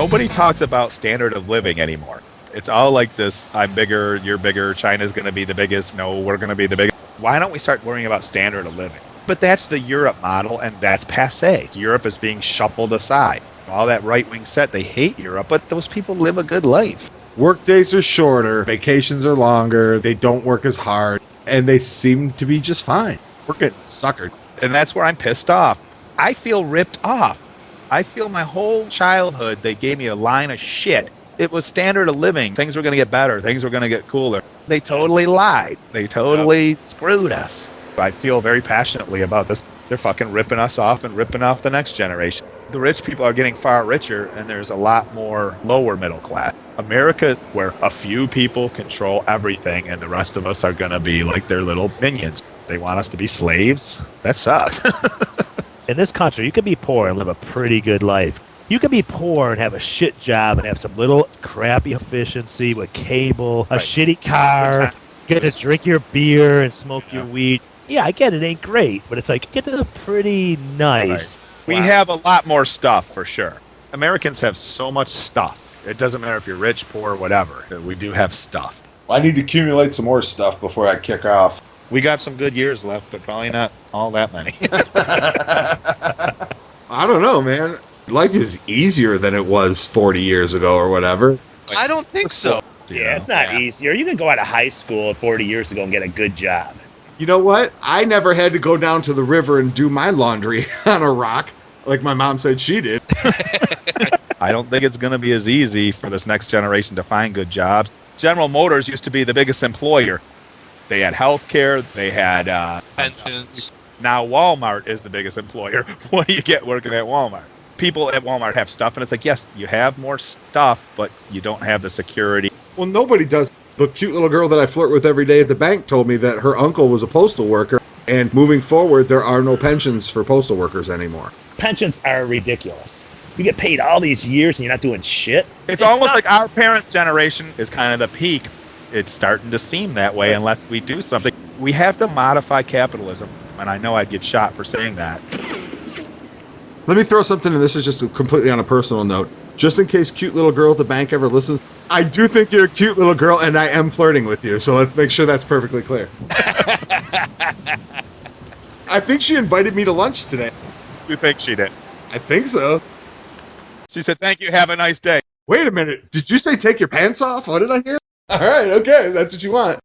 Nobody talks about standard of living anymore. It's all like this, I'm bigger, you're bigger, China's going to be the biggest, no, we're going to be the biggest. Why don't we start worrying about standard of living? But that's the Europe model, and that's passé. Europe is being shuffled aside. All that right-wing set, they hate Europe, but those people live a good life. Work days are shorter, vacations are longer, they don't work as hard, and they seem to be just fine. We're getting suckered. And that's where I'm pissed off. I feel ripped off. I feel my whole childhood, they gave me a line of shit. It was standard of living. Things were going to get better. Things were going to get cooler. They totally lied. They totally screwed us. I feel very passionately about this. They're fucking ripping us off and ripping off the next generation. The rich people are getting far richer, and there's a lot more lower middle class. America, where a few people control everything, and the rest of us are going to be like their little minions. They want us to be slaves. That sucks. In this country, you can be poor and live a pretty good life. You can be poor and have a shit job and have some little crappy efficiency with cable, a shitty car, get to drink your beer and smoke your weed. Yeah, I get it ain't great, but it's like, get to the pretty nice. We have a lot more stuff, for sure. Americans have so much stuff. It doesn't matter if you're rich, poor, whatever. We do have stuff. I need to accumulate some more stuff before I kick off. We got some good years left, but probably not all that many. I don't know, man. Life is easier than it was 40 years ago or whatever. I don't think so. Yeah, it's not easier. You can go out of high school 40 years ago and get a good job. You know what? I never had to go down to the river and do my laundry on a rock like my mom said she did. I don't think it's going to be as easy for this next generation to find good jobs. General Motors used to be the biggest employer. They had health care. They had Pensions. Now Walmart is the biggest employer. What do you get working at Walmart? People at Walmart have stuff, and it's like, yes, you have more stuff, but you don't have the security. Well, nobody does. The cute little girl that I flirt with every day at the bank told me that her uncle was a postal worker, and moving forward, there are no pensions for postal workers anymore. Pensions are ridiculous. You get paid all these years and you're not doing shit. It's almost like our parents' generation is kind of the peak. It's starting to seem that way unless we do something. We have to modify capitalism, and I know I'd get shot for saying that. Let me throw something in. This is just completely on a personal note. Just in case cute little girl at the bank ever listens, I do think you're a cute little girl, and I am flirting with you, so let's make sure that's perfectly clear. I think she invited me to lunch today. You think she did? I think so. She said, thank you, have a nice day. Wait a minute. Did you say take your pants off? What did I hear? All right, okay, that's what you want.